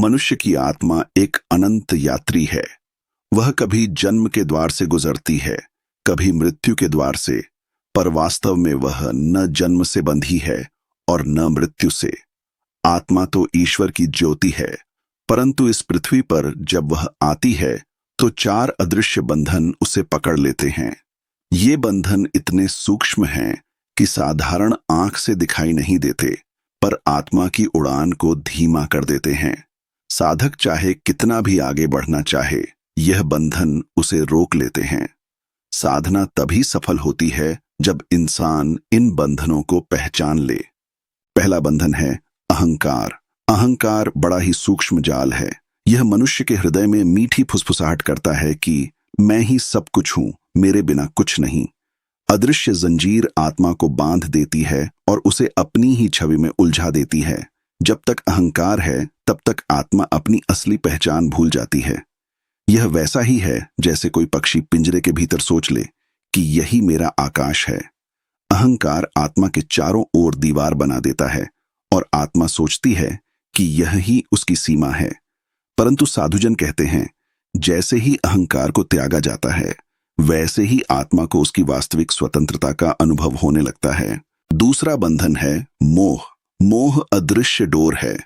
मनुष्य की आत्मा एक अनंत यात्री है। वह कभी जन्म के द्वार से गुजरती है, कभी मृत्यु के द्वार से, पर वास्तव में वह न जन्म से बंधी है और न मृत्यु से। आत्मा तो ईश्वर की ज्योति है, परंतु इस पृथ्वी पर जब वह आती है तो चार अदृश्य बंधन उसे पकड़ लेते हैं। ये बंधन इतने सूक्ष्म हैं कि साधारण आंख से दिखाई नहीं देते, पर आत्मा की उड़ान को धीमा कर देते हैं। साधक चाहे कितना भी आगे बढ़ना चाहे, यह बंधन उसे रोक लेते हैं। साधना तभी सफल होती है जब इंसान इन बंधनों को पहचान ले। पहला बंधन है अहंकार। अहंकार बड़ा ही सूक्ष्म जाल है। यह मनुष्य के हृदय में मीठी फुसफुसाहट करता है कि मैं ही सब कुछ हूं, मेरे बिना कुछ नहीं। अदृश्य जंजीर आत्मा को बांध देती है और उसे अपनी ही छवि में उलझा देती है। जब तक अहंकार है तब तक आत्मा अपनी असली पहचान भूल जाती है। यह वैसा ही है जैसे कोई पक्षी पिंजरे के भीतर सोच ले कि यही मेरा आकाश है। अहंकार आत्मा के चारों ओर दीवार बना देता है और आत्मा सोचती है कि यह ही उसकी सीमा है। परंतु साधुजन कहते हैं, जैसे ही अहंकार को त्यागा जाता है, वैसे ही आत्मा को उसकी वास्तविक स्वतंत्रता का अनुभव होने लगता है। दूसरा बंधन है मोह। मोह अदृश्य डोर है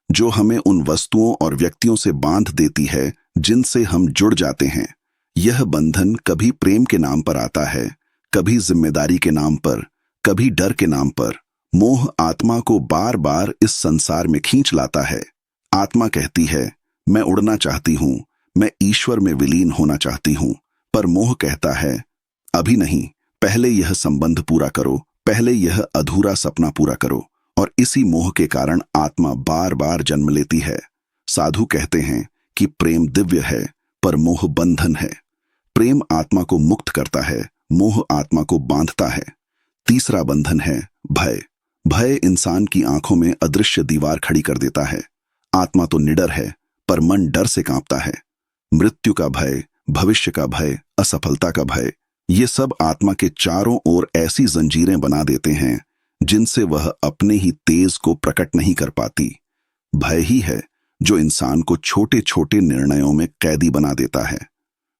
जो हमें उन वस्तुओं और व्यक्तियों से बांध देती है जिनसे हम जुड़ जाते हैं। यह बंधन कभी प्रेम के नाम पर आता है, कभी जिम्मेदारी के नाम पर, कभी डर के नाम पर। मोह आत्मा को बार बार इस संसार में खींच लाता है। आत्मा कहती है, मैं उड़ना चाहती हूं, मैं ईश्वर में विलीन होना चाहती हूं, पर मोह कहता है, अभी नहीं, पहले यह संबंध पूरा करो, पहले यह अधूरा सपना पूरा करो। और इसी मोह के कारण आत्मा बार बार जन्म लेती है। साधु कहते हैं कि प्रेम दिव्य है, पर मोह बंधन है। प्रेम आत्मा को मुक्त करता है, मोह आत्मा को बांधता है। तीसरा बंधन है भय। भय इंसान की आंखों में अदृश्य दीवार खड़ी कर देता है। आत्मा तो निडर है, पर मन डर से कांपता है। मृत्यु का भय, भविष्य का भय, असफलता का भय, ये सब आत्मा के चारों ओर ऐसी जंजीरें बना देते हैं जिनसे वह अपने ही तेज को प्रकट नहीं कर पाती। भय ही है जो इंसान को छोटे छोटे निर्णयों में कैदी बना देता है।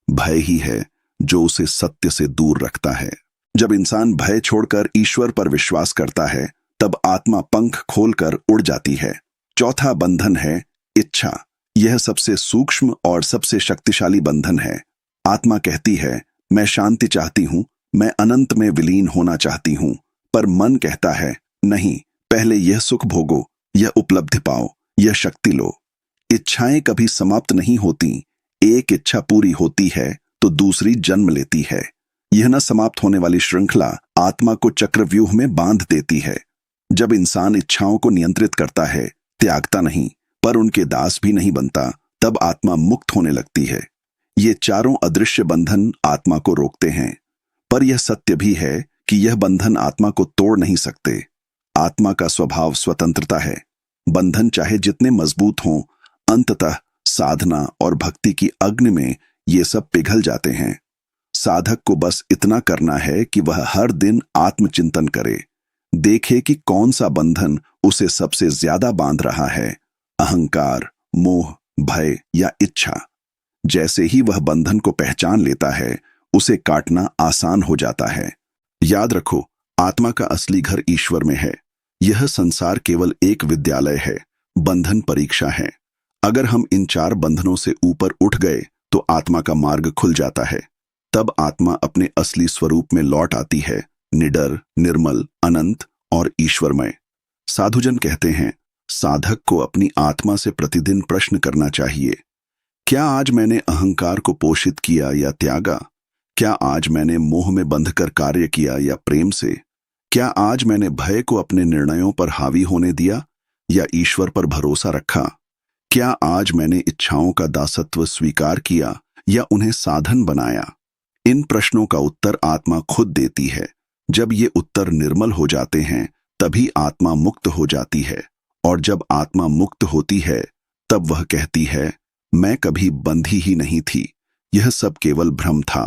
भय ही है जो उसे सत्य से दूर रखता है। जब इंसान भय छोड़कर ईश्वर पर विश्वास करता है, तब आत्मा पंख खोलकर उड़ जाती है। चौथा बंधन है इच्छा। यह सबसे सूक्ष्म और सबसे शक्तिशाली बंधन है। आत्मा कहती है, मैं शांति चाहती हूं, मैं अनंत में विलीन होना चाहती हूं, पर मन कहता है, नहीं, पहले यह सुख भोगो, यह उपलब्धि पाओ, यह शक्ति लो। इच्छाएं कभी समाप्त नहीं होती। एक इच्छा पूरी होती है तो दूसरी जन्म लेती है। यह न समाप्त होने वाली श्रृंखला आत्मा को चक्रव्यूह में बांध देती है। जब इंसान इच्छाओं को नियंत्रित करता है, त्यागता नहीं, पर उनके दास भी नहीं बनता, तब आत्मा मुक्त होने लगती है। ये चारों अदृश्य बंधन आत्मा को रोकते हैं, पर यह सत्य भी है कि यह बंधन आत्मा को तोड़ नहीं सकते। आत्मा का स्वभाव स्वतंत्रता है। बंधन चाहे जितने मजबूत हों, अंततः साधना और भक्ति की अग्नि में ये सब पिघल जाते हैं। साधक को बस इतना करना है कि वह हर दिन आत्मचिंतन करे, देखे कि कौन सा बंधन उसे सबसे ज्यादा बांध रहा है, अहंकार, मोह, भय या इच्छा। जैसे ही वह बंधन को पहचान लेता है, उसे काटना आसान हो जाता है। याद रखो, आत्मा का असली घर ईश्वर में है। यह संसार केवल एक विद्यालय है, बंधन परीक्षा है। अगर हम इन चार बंधनों से ऊपर उठ गए तो आत्मा का मार्ग खुल जाता है। तब आत्मा अपने असली स्वरूप में लौट आती है, निडर, निर्मल, अनंत और ईश्वरमय। साधुजन कहते हैं, साधक को अपनी आत्मा से प्रतिदिन प्रश्न करना चाहिए, क्या आज मैंने अहंकार को पोषित किया या त्यागा? क्या आज मैंने मोह में बंधकर कार्य किया या प्रेम से? क्या आज मैंने भय को अपने निर्णयों पर हावी होने दिया या ईश्वर पर भरोसा रखा? क्या आज मैंने इच्छाओं का दासत्व स्वीकार किया या उन्हें साधन बनाया? इन प्रश्नों का उत्तर आत्मा खुद देती है। जब ये उत्तर निर्मल हो जाते हैं, तभी आत्मा मुक्त हो जाती है। और जब आत्मा मुक्त होती है, तब वह कहती है, मैं कभी बंधी ही नहीं थी, यह सब केवल भ्रम था।